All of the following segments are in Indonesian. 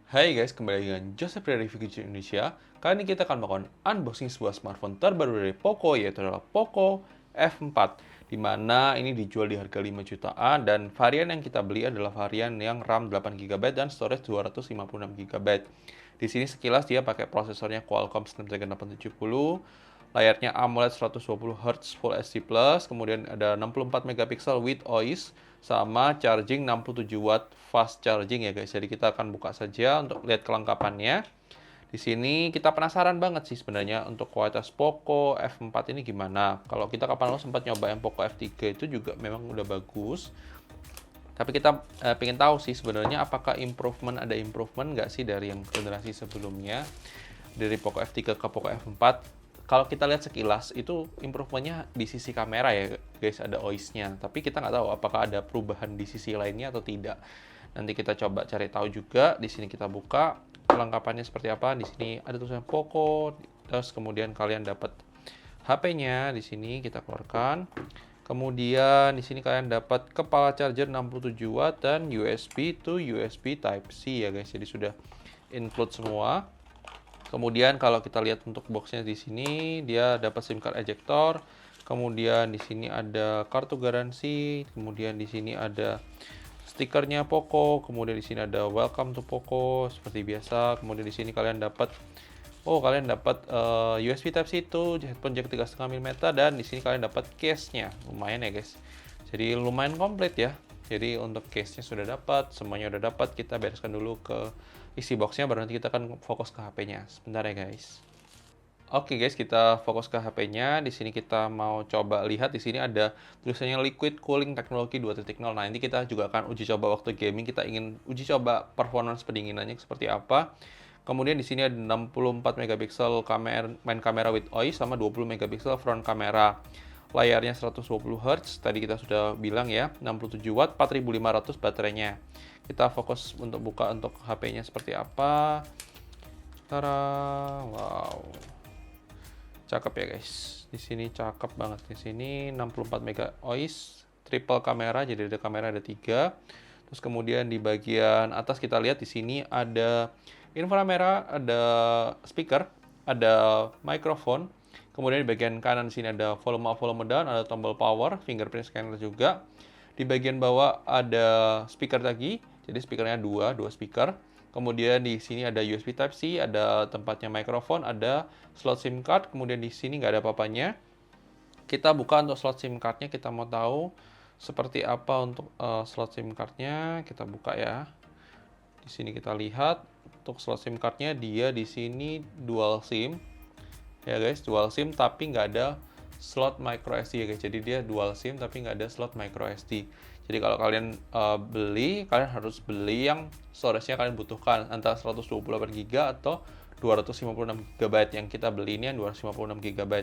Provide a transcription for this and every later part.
Hai guys, kembali lagi dengan Joseph dari Review Gadget Indonesia. Kali ini kita akan melakukan unboxing sebuah smartphone terbaru dari Poco, yaitu adalah Poco F4, di mana ini dijual di harga 5 jutaan dan varian yang kita beli adalah varian yang RAM 8 GB dan storage 256 GB. Di sini sekilas dia pakai prosesornya Qualcomm Snapdragon 870, layarnya AMOLED 120 Hz Full HD+, kemudian ada 64 megapiksel with OIS, sama charging 67 watt fast charging ya guys. Jadi kita akan buka saja untuk lihat kelengkapannya. Di sini kita penasaran banget sih sebenarnya untuk kualitas Poco F4 ini gimana. Kalau kita kapan lalu sempat nyoba yang Poco F3 itu juga memang udah bagus. Tapi kita pengen tahu sih sebenarnya apakah ada improvement nggak sih dari yang generasi sebelumnya, dari Poco F3 ke Poco F4. Kalau kita lihat sekilas itu improvementnya di sisi kamera ya guys, ada OIS-nya. Tapi kita nggak tahu apakah ada perubahan di sisi lainnya atau tidak. Nanti kita coba cari tahu juga. Di sini kita buka kelengkapannya seperti apa. Di sini ada tulisan Poco, terus kemudian kalian dapat HP-nya. Di sini kita keluarkan. Kemudian di sini kalian dapat kepala charger 67 watt dan USB to USB Type-C ya guys. Jadi sudah include semua. Kemudian kalau kita lihat untuk boxnya di sini, dia dapat SIM card ejector. Kemudian di sini ada kartu garansi. Kemudian di sini ada stikernya Poco. Kemudian di sini ada Welcome to Poco seperti biasa. Kemudian di sini kalian dapat USB Type-C itu, headphone jack 3,5 mm, dan di sini kalian dapat case-nya. Lumayan ya guys. Jadi lumayan komplit ya. Jadi untuk case-nya sudah dapat, semuanya udah dapat. Kita bereskan dulu ke isi box-nya, baru nanti kita akan fokus ke HP-nya. Sebentar ya guys. Oke guys, kita fokus ke HP-nya. Di sini kita mau coba lihat, di sini ada tulisannya Liquid Cooling Technology 2.0. Nah, nanti kita juga akan uji coba waktu gaming. Kita ingin uji coba performance pendinginannya seperti apa. Kemudian di sini ada 64 megapiksel main kamera with OIS sama 20 megapiksel front kamera. Layarnya 120 Hz, tadi kita sudah bilang ya, 67 watt, 4500 baterainya. Kita fokus untuk buka untuk HP-nya seperti apa. Tara, wow. Cakep ya guys. Di sini cakep banget. Di sini 64 mega OIS, triple kamera, jadi ada kamera ada 3. Terus kemudian di bagian atas kita lihat di sini ada inframerah, ada speaker, ada mikrofon. Kemudian di bagian kanan di sini ada volume up, volume down, ada tombol power, fingerprint scanner juga. Di bagian bawah ada speaker lagi, jadi speakernya dua speaker. Kemudian di sini ada USB Type-C, ada tempatnya mikrofon, ada slot SIM card. Kemudian di sini nggak ada apa-apanya. Kita buka untuk slot SIM card-nya, kita mau tahu seperti apa untuk slot SIM card-nya. Kita buka ya. Di sini kita lihat untuk slot SIM card-nya, dia di sini dual SIM. Ya guys, dual SIM tapi nggak ada slot micro SD ya guys. Jadi dia dual SIM tapi nggak ada slot micro SD. Jadi kalau kalian beli, kalian harus beli yang storage-nya kalian butuhkan, antara 128 GB atau 256 GB. Yang kita beli ini yang 256 GB.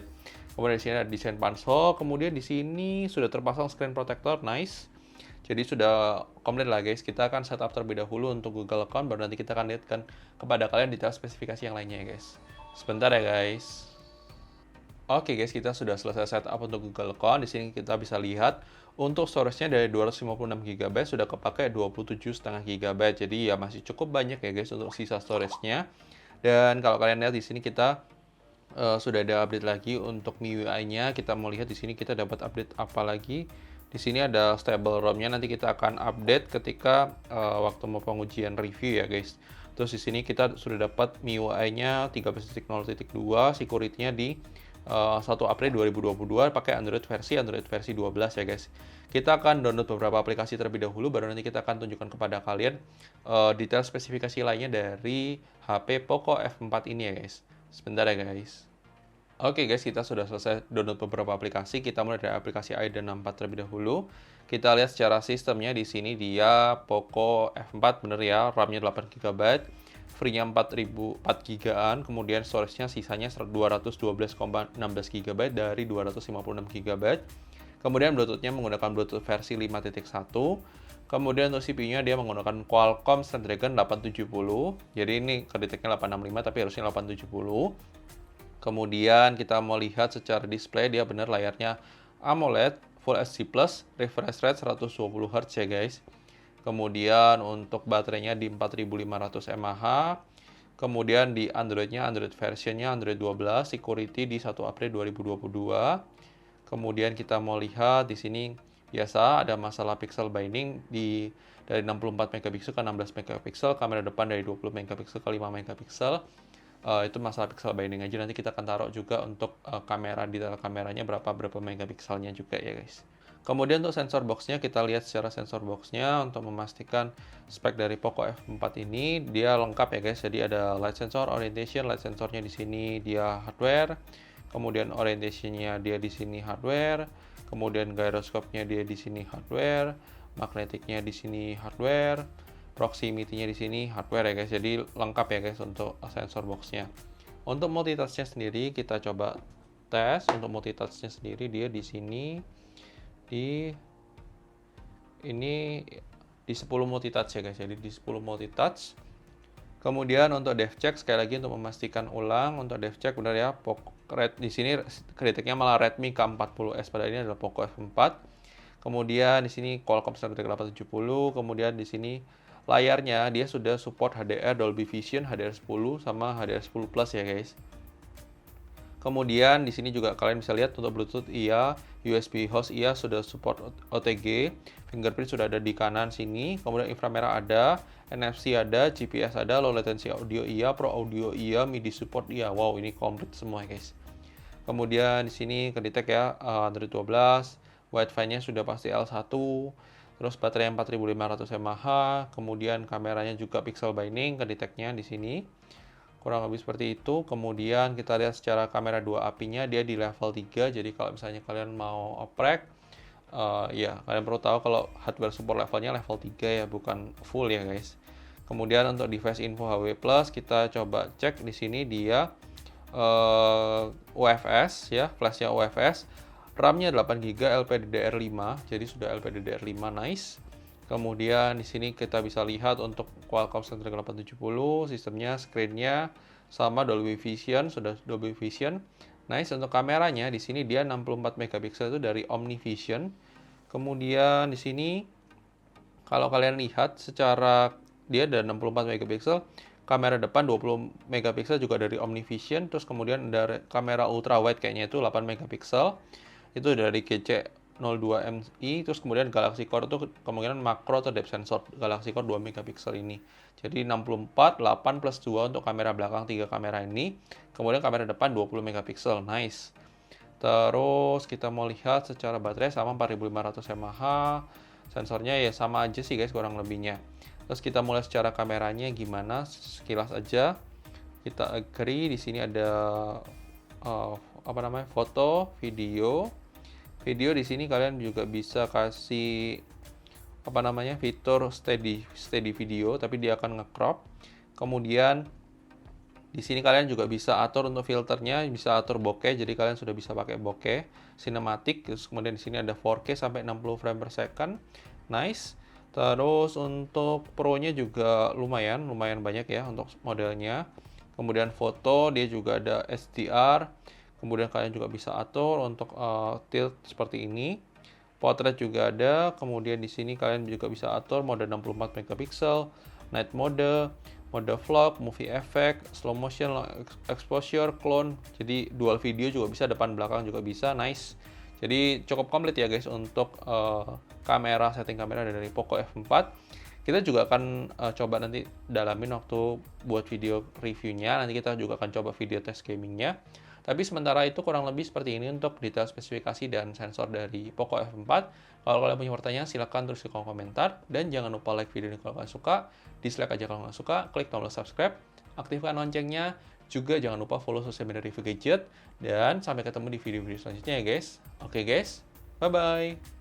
Kemudian di sini ada desain pansel. Kemudian di sini sudah terpasang screen protector, nice. Jadi sudah komplit lah guys. Kita akan setup terlebih dahulu untuk Google Account, baru nanti kita akan lihatkan kepada kalian detail spesifikasi yang lainnya ya guys. Sebentar ya guys. Oke guys, kita sudah selesai setup untuk Google Account. Di sini kita bisa lihat untuk storage-nya dari 256 GB sudah kepakai 27,5 GB. Jadi ya masih cukup banyak ya guys untuk sisa storage-nya. Dan kalau kalian lihat di sini kita sudah ada update lagi untuk MIUI-nya. Kita mau lihat di sini kita dapat update apa lagi. Di sini ada stable ROM-nya, nanti kita akan update ketika waktu mau pengujian review ya guys. Terus di sini kita sudah dapat MIUI-nya 13.0.2, security-nya di 1 April 2022 pakai Android versi 12 ya guys. Kita akan download beberapa aplikasi terlebih dahulu, baru nanti kita akan tunjukkan kepada kalian detail spesifikasi lainnya dari HP Poco F4 ini ya guys. Sebentar ya guys. Oke guys, kita sudah selesai download beberapa aplikasi. Kita mulai dari aplikasi Aiden 64 terlebih dahulu. Kita lihat secara sistemnya di sini dia Poco F4 bener ya, RAM-nya 8 GB, free-nya 4 GB-an, kemudian storage-nya sisanya 212,16 GB dari 256 GB. Kemudian Bluetooth-nya menggunakan Bluetooth versi 5.1. Kemudian untuk CPU-nya dia menggunakan Qualcomm Snapdragon 870. Jadi ini kedeteknya 865 tapi harusnya 870. Kemudian kita mau lihat secara display, dia benar layarnya AMOLED Full HD+, refresh rate 120 Hz ya guys. Kemudian untuk baterainya di 4500 mAh. Kemudian di Android-nya, Android versionnya Android 12, security di 1 April 2022. Kemudian kita mau lihat di sini biasa ada masalah pixel binding dari 64 megapiksel ke 16 megapiksel, kamera depan dari 20 megapiksel ke 5 megapiksel. Itu masalah pixel binding aja, nanti kita akan taruh juga untuk kamera, detail kameranya berapa megapikselnya juga ya guys. Kemudian untuk sensor box-nya, kita lihat secara sensor box-nya untuk memastikan spek dari Poco F4 ini dia lengkap ya guys. Jadi ada light sensor, orientation, light sensornya di sini dia hardware, kemudian orientation-nya dia di sini hardware, kemudian gyroscope-nya dia di sini hardware, magnetic-nya di sini hardware, proximity-nya di sini hardware ya guys. Jadi lengkap ya guys untuk sensor box-nya. Untuk multitouch-nya sendiri kita coba tes. Untuk multitouch-nya sendiri dia di sini di 10 multitouch ya guys. Jadi di 10 multitouch. Kemudian untuk dev check sekali lagi untuk memastikan ulang, untuk dev check benar ya, di sini kritiknya malah Redmi K40s, pada ini adalah Poco F4. Kemudian di sini Qualcomm Snapdragon 870, kemudian di sini layarnya dia sudah support HDR, Dolby Vision, HDR10 sama HDR10 Plus ya guys. Kemudian di sini juga kalian bisa lihat untuk Bluetooth iya, USB host iya, sudah support OTG, fingerprint sudah ada di kanan sini, kemudian inframerah ada, NFC ada, GPS ada, low latency audio iya, pro audio iya, MIDI support iya. Wow, ini komplit semua ya guys. Kemudian di sini kedetek ya Android 12, Wi-Fi-nya sudah pasti L1, terus baterai 4500 mAh, kemudian kameranya juga pixel binding, kedeteknya di sini. Kurang lebih seperti itu. Kemudian kita lihat secara kamera 2 apinya dia di level 3. Jadi kalau misalnya kalian mau oprek, ya kalian perlu tahu kalau hardware support levelnya level 3 ya, bukan full ya guys. Kemudian untuk device info HW Plus kita coba cek di sini dia UFS ya, flashnya UFS. RAM-nya 8GB LPDDR5, jadi sudah LPDDR5 nice. Kemudian di sini kita bisa lihat untuk Qualcomm Snapdragon 870, sistemnya, screen-nya sama Dolby Vision, sudah Dolby Vision. Nice. Untuk kameranya di sini dia 64 megapiksel itu dari OmniVision. Kemudian di sini kalau kalian lihat secara dia ada 64 megapiksel, kamera depan 20 megapiksel juga dari OmniVision, terus kemudian ada kamera ultra wide kayaknya itu 8 megapiksel. Itu dari GC02MI, terus kemudian Galaxy Core itu kemungkinan makro atau depth sensor Galaxy Core 2 megapiksel ini. Jadi 64, 8 plus 2 untuk kamera belakang 3 kamera ini. Kemudian kamera depan 20 megapiksel. Nice. Terus kita mau lihat secara baterai sama 4500 mAh. Sensornya ya sama aja sih guys kurang lebihnya. Terus kita mulai secara kameranya gimana? Sekilas aja. Kita agree di sini ada foto, video. Video di sini kalian juga bisa kasih fitur steady video, tapi dia akan nge-crop. Kemudian di sini kalian juga bisa atur untuk filternya, bisa atur bokeh, jadi kalian sudah bisa pakai bokeh, cinematic. Terus kemudian di sini ada 4K sampai 60 frame per second. Nice. Terus untuk pro-nya juga lumayan banyak ya untuk modelnya. Kemudian foto dia juga ada HDR. Kemudian kalian juga bisa atur untuk tilt seperti ini. Portrait juga ada. Kemudian di sini kalian juga bisa atur mode 64 megapiksel, night mode, mode vlog, movie effect, slow motion, long exposure, clone. Jadi dual video juga bisa, depan belakang juga bisa. Nice. Jadi cukup komplit ya guys untuk setting kamera dari Poco F4. Kita juga akan coba nanti dalamin waktu buat video reviewnya. Nanti kita juga akan coba video test gamingnya. Tapi sementara itu kurang lebih seperti ini untuk detail spesifikasi dan sensor dari Poco F4. Kalau kalian punya pertanyaan, silahkan tulis di kolom komentar. Dan jangan lupa like video ini kalau kalian suka. Dislike aja kalau nggak suka. Klik tombol subscribe. Aktifkan loncengnya. Juga jangan lupa follow sosial media review gadget. Dan sampai ketemu di video-video selanjutnya ya guys. Oke guys, bye-bye.